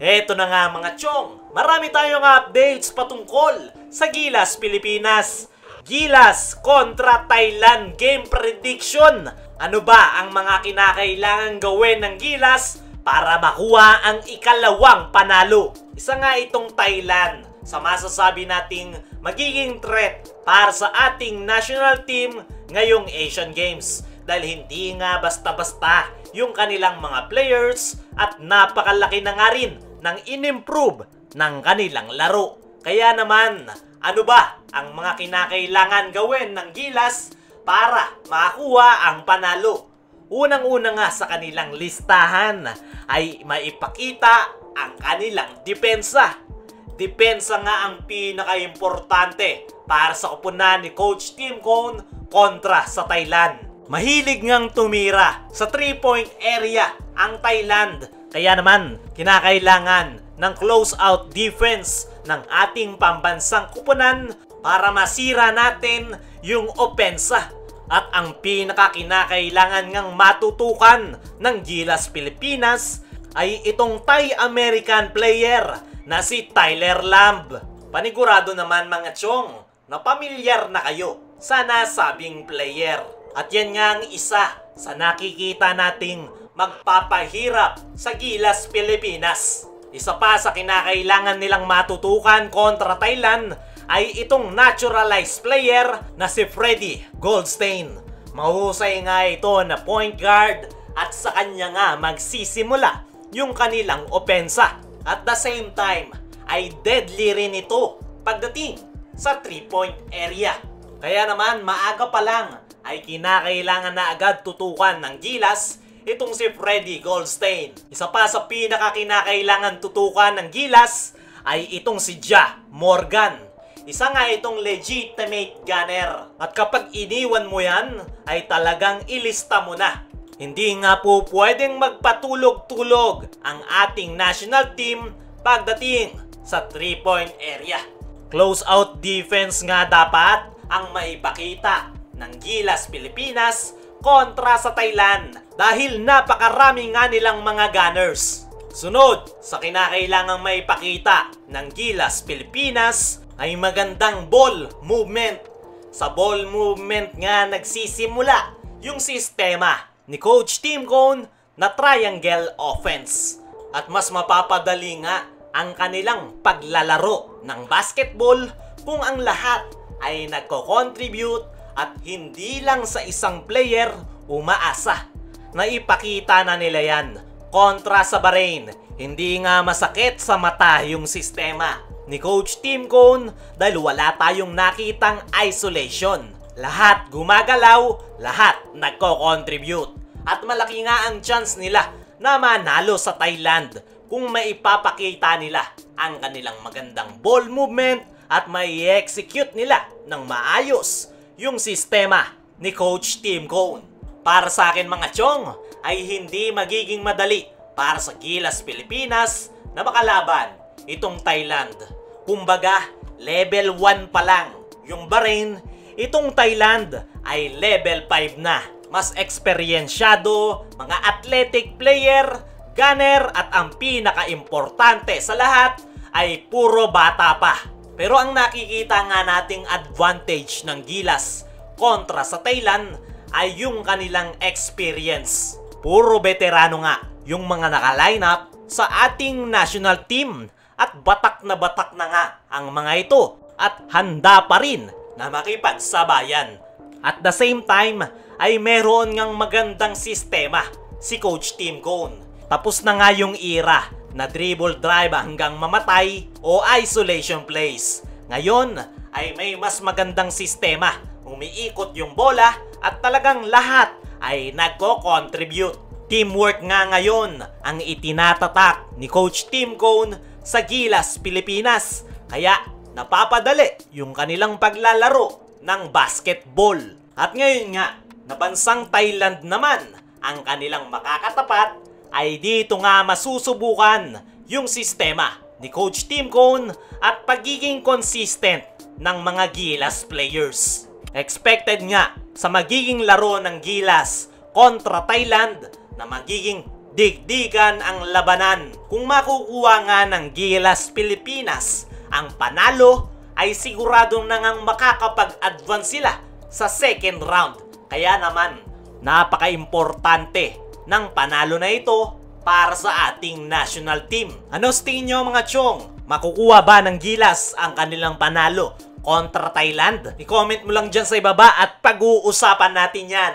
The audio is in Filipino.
Eto na nga mga chong, marami tayong updates patungkol sa Gilas Pilipinas. Gilas kontra Thailand game prediction. Ano ba ang mga kinakailangan gawin ng Gilas para makuha ang ikalawang panalo? Isa nga itong Thailand sa masasabi nating magiging threat para sa ating national team ngayong Asian Games. Dahil hindi nga basta-basta yung kanilang mga players at napakalaki na nga rin ng in-improve ng kanilang laro. Kaya naman, ano ba ang mga kinakailangan gawin ng Gilas para makakuha ang panalo? Unang-una nga sa kanilang listahan ay maipakita ang kanilang depensa. Depensa nga ang pinaka-importante para sa koponan ni Coach Tim Cone kontra sa Thailand. Mahilig ngang tumira sa 3-point area ang Thailand. Kaya naman, kinakailangan ng close-out defense ng ating pambansang koponan para masira natin yung opensa. At ang pinakakinakailangan ngang matutukan ng Gilas Pilipinas ay itong Thai-American player na si Tyler Lamb. Panigurado naman mga chong na pamilyar na kayo sa nasabing player. At yan nga ang isa sa nakikita nating magpapahirap sa Gilas Pilipinas. Isa pa sa kinakailangan nilang matutukan kontra Thailand ay itong naturalized player na si Freddie Goldstein. Mahusay nga ito na point guard at sa kanya nga magsisimula yung kanilang opensa. At the same time ay deadly rin ito pagdating sa 3-point area. Kaya naman maaga pa lang ay kinakailangan na agad tutukan ng Gilas itong si Freddie Goldstein. Isa pa sa pinakakinakailangan tutukan ng Gilas ay itong si Ja Morgan. Isa nga itong legitimate gunner. At kapag iniwan mo yan, ay talagang ilista mo na. Hindi nga po pwedeng magpatulog-tulog ang ating national team pagdating sa 3-point area. Close-out defense nga dapat ang maipakita ng Gilas Pilipinas kontra sa Thailand dahil napakarami nga nilang mga gunners. Sunod sa kinakailangang maipakita ng Gilas Pilipinas ay magandang ball movement. Sa ball movement nga nagsisimula yung sistema ni Coach Tim Cone na triangle offense. At mas mapapadali nga ang kanilang paglalaro ng basketball kung ang lahat ay nagko-contribute at hindi lang sa isang player umaasa. Naipakita na nila yan kontra sa Bahrain. Hindi nga masakit sa mata yung sistema ni Coach Tim Cone dahil wala tayong nakitang isolation. Lahat gumagalaw, lahat nagko-contribute. At malaki nga ang chance nila na manalo sa Thailand kung maipapakita nila ang kanilang magandang ball movement at mai-execute nila ng maayos yung sistema ni Coach Tim Cone. Para sa akin mga chong, ay hindi magiging madali para sa Gilas Pilipinas na makalaban itong Thailand. Kumbaga, level 1 pa lang yung Bahrain, itong Thailand ay level 5 na. Mas eksperyensyado, mga athletic player, gunner at ang pinaka-importante sa lahat ay puro bata pa. Pero ang nakikita nga nating advantage ng Gilas kontra sa Thailand ay yung kanilang experience. Puro veterano nga yung mga naka-line up sa ating national team at batak na nga ang mga ito at handa pa rin na makipagsabayan. At the same time ay meron ngang magandang sistema si Coach Tim Cone. Tapos na nga yung era na dribble drive hanggang mamatay o isolation plays. Ngayon ay may mas magandang sistema. Umiikot yung bola at talagang lahat ay nagko-contribute. Teamwork nga ngayon ang itinatatak ni Coach Tim Cone sa Gilas Pilipinas. Kaya napapadali yung kanilang paglalaro ng basketball. At ngayon nga, na bansang Thailand naman ang kanilang makakatapat ay dito nga masusubukan yung sistema ni Coach Tim Cone at pagiging consistent ng mga Gilas players. Expected nga sa magiging laro ng Gilas kontra Thailand na magiging digdigan ang labanan. Kung makukuha nga ng Gilas Pilipinas ang panalo, ay siguradong nangang makakapag-advance sila sa second round. Kaya naman, napaka-importante ng panalo na ito para sa ating national team. Ano sa tingin nyo mga chong? Makukuha ba ng Gilas ang kanilang panalo kontra Thailand? I-comment mo lang dyan sa ibaba at pag-uusapan natin yan.